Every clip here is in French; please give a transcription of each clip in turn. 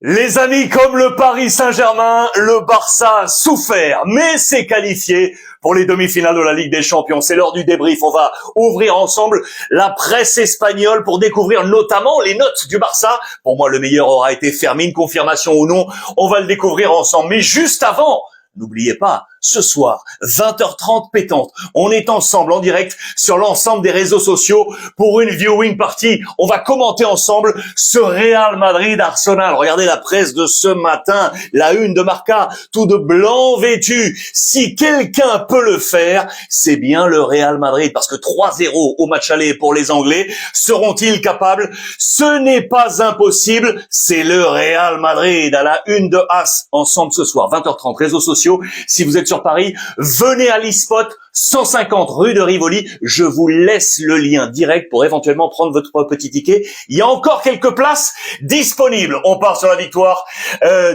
Les amis, comme le Paris Saint-Germain, le Barça a souffert, mais s'est qualifié pour les demi-finales de la Ligue des Champions. C'est l'heure du débrief. On va ouvrir ensemble la presse espagnole pour découvrir notamment les notes du Barça. Pour moi, le meilleur aura été Fermin, confirmation ou non. On va le découvrir ensemble. Mais juste avant, n'oubliez pas, ce soir, 20h30 pétante, on est ensemble en direct sur l'ensemble des réseaux sociaux pour une viewing party. On va commenter ensemble ce Real Madrid-Arsenal. Regardez la presse de ce matin, la une de Marca, tout de blanc vêtu. Si quelqu'un peut le faire, c'est bien le Real Madrid, parce que 3-0 au match aller pour les Anglais. Seront-ils capables? Ce n'est pas impossible, c'est le Real Madrid à la une de As, ensemble ce soir, 20h30, réseaux sociaux. Si vous êtes sur Paris, venez à l'eSpot, 150 rue de Rivoli. Je vous laisse le lien direct pour éventuellement prendre votre petit ticket. Il y a encore quelques places disponibles. On part sur la victoire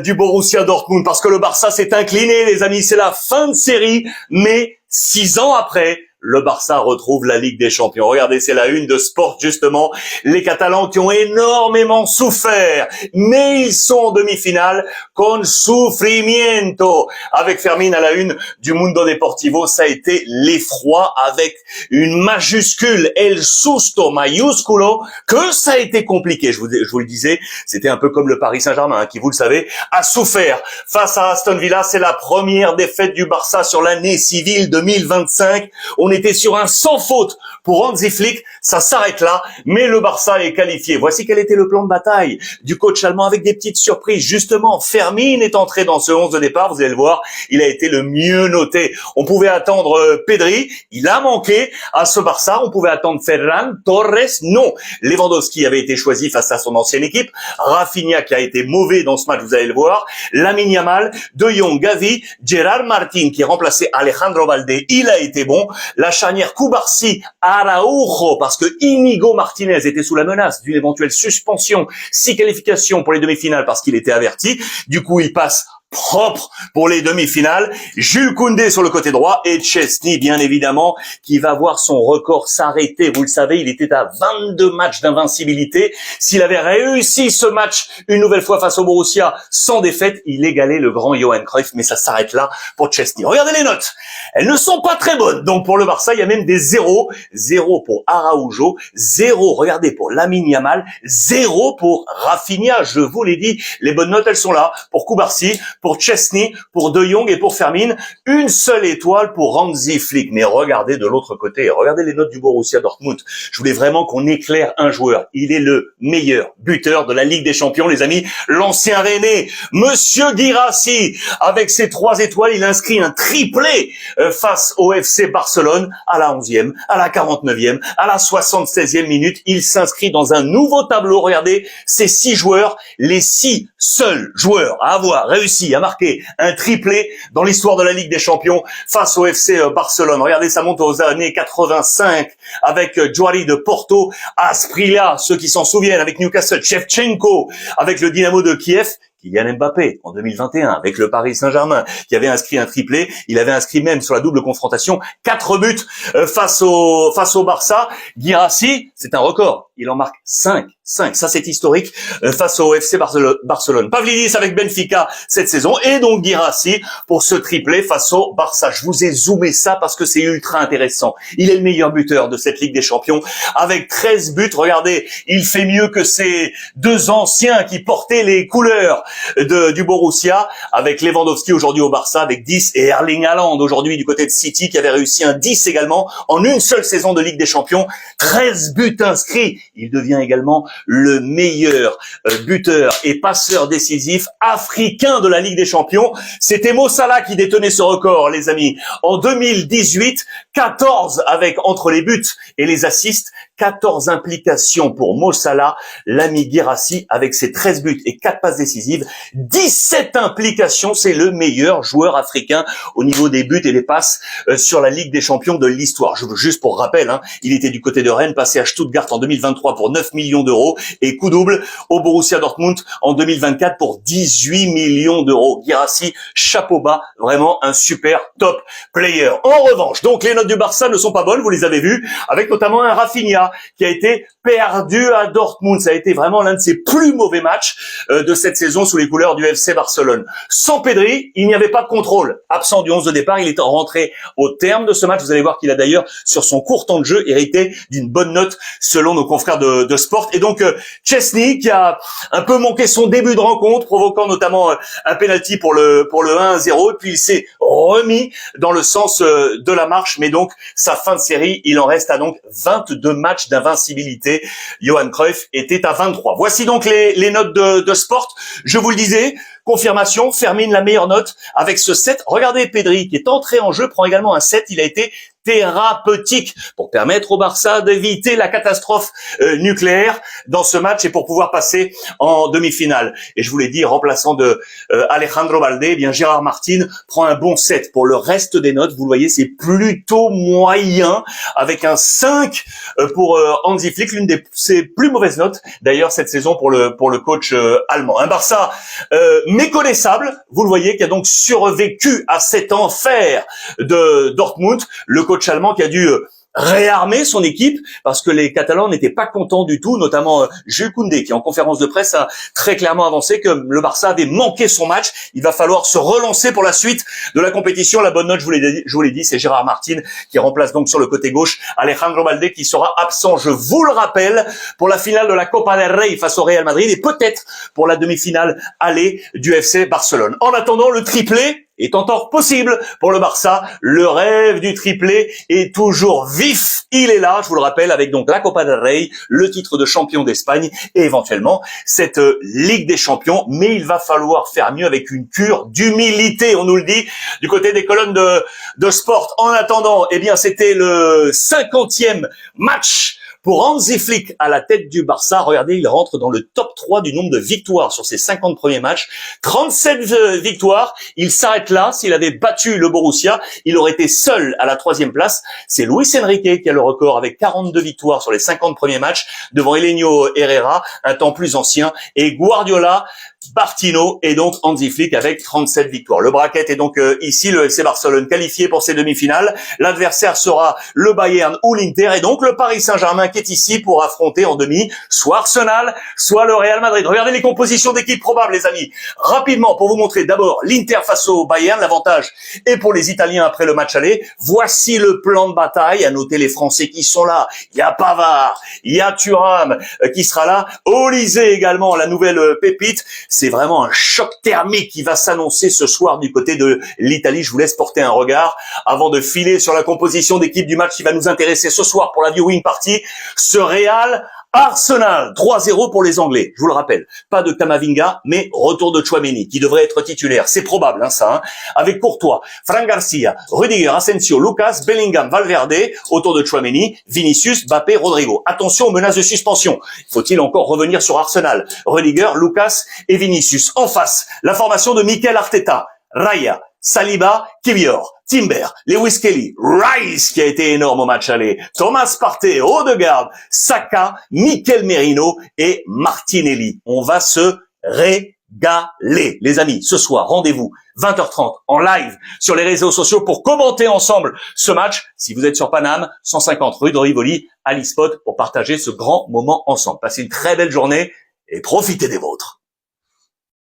du Borussia Dortmund parce que le Barça s'est incliné, les amis. C'est la fin de série, mais 6 ans après, le Barça retrouve la Ligue des Champions. Regardez, c'est la une de Sport, justement. Les Catalans qui ont énormément souffert, mais ils sont en demi-finale con sufrimiento. Avec Fermin à la une du Mundo Deportivo, ça a été l'effroi avec une majuscule, el susto mayúsculo, que ça a été compliqué. Je vous le disais, c'était un peu comme le Paris Saint-Germain, qui, vous le savez, a souffert face à Aston Villa. C'est la première défaite du Barça sur l'année civile 2025. On était sur un sans faute pour Hansi Flick, ça s'arrête là, mais le Barça est qualifié. Voici quel était le plan de bataille du coach allemand avec des petites surprises. Justement, Fermin est entré dans ce 11 de départ, vous allez le voir, il a été le mieux noté. On pouvait attendre Pedri, il a manqué à ce Barça. On pouvait attendre Ferran Torres, non. Lewandowski avait été choisi face à son ancienne équipe. Rafinha qui a été mauvais dans ce match, vous allez le voir. Lamine Yamal, De Jong, Gavi, Gerard Martin qui a remplacé Alejandro Balde, il a été bon. La charnière Cubarsí, Araujo, parce que Íñigo Martínez était sous la menace d'une éventuelle suspension, 6 qualifications pour les demi-finales parce qu'il était averti. Du coup, il passe propre pour les demi-finales. Jules Koundé sur le côté droit et Chesney, bien évidemment, qui va voir son record s'arrêter. Vous le savez, il était à 22 matchs d'invincibilité. S'il avait réussi ce match une nouvelle fois face au Borussia sans défaite, il égalait le grand Johan Cruyff, mais ça s'arrête là pour Chesney. Regardez les notes. Elles ne sont pas très bonnes. Donc pour le Barça, il y a même des 0. 0 pour Araujo, 0, regardez, pour Lamine Yamal, 0 pour Rafinha. Je vous l'ai dit, les bonnes notes, elles sont là. Pour Cubarsí, pour Chesney, pour De Jong et pour Fermin. Une seule étoile pour Hansi Flick. Mais regardez de l'autre côté, regardez les notes du Borussia Dortmund. Je voulais vraiment qu'on éclaire un joueur. Il est le meilleur buteur de la Ligue des Champions, les amis. L'ancien Rennais, Monsieur Guirassy. Avec ses 3 étoiles, il inscrit un triplé face au FC Barcelone à la 11e, à la 49e, à la 76e minute. Il s'inscrit dans un nouveau tableau. Regardez, ces 6 joueurs, les 6 seuls joueurs à avoir réussi à marquer un triplé dans l'histoire de la Ligue des Champions face au FC Barcelone. Regardez, ça monte aux années 85 avec Juari de Porto, Asprilla, ceux qui s'en souviennent, avec Newcastle, Shevchenko, avec le Dynamo de Kiev, Kylian Mbappé en 2021 avec le Paris Saint-Germain qui avait inscrit un triplé. Il avait inscrit même sur la double confrontation 4 buts face au Barça. Guirassy, c'est un record. Il en marque 5. Ça c'est historique face au FC Barcelone. Pavlidis avec Benfica cette saison et donc Guirassy pour ce triplé face au Barça. Je vous ai zoomé ça parce que c'est ultra intéressant. Il est le meilleur buteur de cette Ligue des Champions avec 13 buts. Regardez, il fait mieux que ces 2 anciens qui portaient les couleurs du Borussia, avec Lewandowski aujourd'hui au Barça avec 10 et Erling Haaland aujourd'hui du côté de City qui avait réussi un 10 également en une seule saison de Ligue des Champions. 13 buts inscrits. Il devient également le meilleur buteur et passeur décisif africain de la Ligue des Champions. C'était Mo Salah qui détenait ce record, les amis. En 2018, 14 avec entre les buts et les assists, 14 implications pour Mo Salah, l'ami Guirassy avec ses 13 buts et 4 passes décisives, 17 implications, c'est le meilleur joueur africain au niveau des buts et des passes sur la Ligue des Champions de l'histoire. Juste pour rappel, il était du côté de Rennes, passé à Stuttgart en 2023 pour 9 millions d'euros et coup double au Borussia Dortmund en 2024 pour 18 millions d'euros. Guirassy, chapeau bas, vraiment un super top player. En revanche, donc les notes du Barça ne sont pas bonnes, vous les avez vues, avec notamment un Rafinha Barça qui a été perdu à Dortmund. Ça a été vraiment l'un de ses plus mauvais matchs de cette saison sous les couleurs du FC Barcelone. Sans Pedri, il n'y avait pas de contrôle. Absent du 11 de départ, il est rentré au terme de ce match. Vous allez voir qu'il a d'ailleurs, sur son court temps de jeu, hérité d'une bonne note selon nos confrères de Sport. Et donc, Szczęsny qui a un peu manqué son début de rencontre, provoquant notamment un penalty pour le 1-0. Et puis, il s'est remis dans le sens de la marche. Mais donc, sa fin de série, il en reste à donc 22 matchs d'invincibilité. Johan Cruyff était à 23. Voici donc les notes de Sport. Je vous le disais, confirmation, Fermin la meilleure note avec ce 7. Regardez Pedri qui est entré en jeu, prend également un 7. Il a été thérapeutique pour permettre au Barça d'éviter la catastrophe nucléaire dans ce match et pour pouvoir passer en demi-finale. Et je vous l'ai dit, remplaçant de Alejandro Balde, eh bien Gérard Martin prend un bon 7. Pour le reste des notes, vous le voyez, c'est plutôt moyen avec un 5 pour Hansi Flick, l'une de ses plus mauvaises notes d'ailleurs cette saison pour le coach allemand. Un Barça méconnaissable, vous le voyez, qui a donc survécu à cet enfer de Dortmund. Le coach allemand qui a dû réarmer son équipe parce que les Catalans n'étaient pas contents du tout, notamment Jules Koundé qui en conférence de presse a très clairement avancé que le Barça avait manqué son match. Il va falloir se relancer pour la suite de la compétition. La bonne note, je vous l'ai dit, c'est Gérard Martin qui remplace donc sur le côté gauche Alejandro Balde qui sera absent, je vous le rappelle, pour la finale de la Copa del Rey face au Real Madrid et peut-être pour la demi-finale aller du FC Barcelone. En attendant, le triplé est encore possible pour le Barça. Le rêve du triplé est toujours vif. Il est là, je vous le rappelle, avec donc la Copa del Rey, le titre de champion d'Espagne et éventuellement cette Ligue des Champions. Mais il va falloir faire mieux avec une cure d'humilité, on nous le dit, du côté des colonnes de Sport. En attendant, eh bien, c'était le 50e match pour Hansi Flick à la tête du Barça. Regardez, il rentre dans le top 3 du nombre de victoires sur ses 50 premiers matchs. 37 victoires. Il s'arrête là. S'il avait battu le Borussia, il aurait été seul à la 3e place. C'est Luis Enrique qui a le record avec 42 victoires sur les 50 premiers matchs devant Elenio Herrera, un temps plus ancien, et Guardiola, Bartino et donc Hansi Flick avec 37 victoires. Le bracket est donc ici, le FC Barcelone qualifié pour ses demi-finales. L'adversaire sera le Bayern ou l'Inter et donc le Paris Saint-Germain qui est ici pour affronter en demi soit Arsenal, soit le Real Madrid. Regardez les compositions d'équipes probables, les amis. Rapidement, pour vous montrer d'abord l'Inter face au Bayern, l'avantage est pour les Italiens après le match aller. Voici le plan de bataille. À noter les Français qui sont là. Il y a Pavard, il y a Thuram qui sera là. Olise également, la nouvelle pépite. C'est vraiment un choc thermique qui va s'annoncer ce soir du côté de l'Italie. Je vous laisse porter un regard avant de filer sur la composition d'équipe du match qui va nous intéresser ce soir pour la viewing party. Ce Real Arsenal, 3-0 pour les Anglais. Je vous le rappelle, pas de Camavinga, mais retour de Tchouaméni, qui devrait être titulaire. C'est probable, ça. Avec Courtois, Fran Garcia, Rudiger, Asensio, Lucas, Bellingham, Valverde, autour de Tchouaméni, Vinicius, Mbappé, Rodrigo. Attention aux menaces de suspension. Faut-il encore revenir sur Arsenal? Rudiger, Lucas et Vinicius. En face, la formation de Mikel Arteta, Raya, Saliba, Kivior, Timber, Lewis Kelly, Rice qui a été énorme au match aller, Thomas Partey, Odegaard, Saka, Mikel Merino et Martinelli. On va se régaler. Les amis, ce soir, rendez-vous 20h30 en live sur les réseaux sociaux pour commenter ensemble ce match. Si vous êtes sur Paname, 150 rue de Rivoli, à l'eSpot pour partager ce grand moment ensemble. Passez une très belle journée et profitez des vôtres.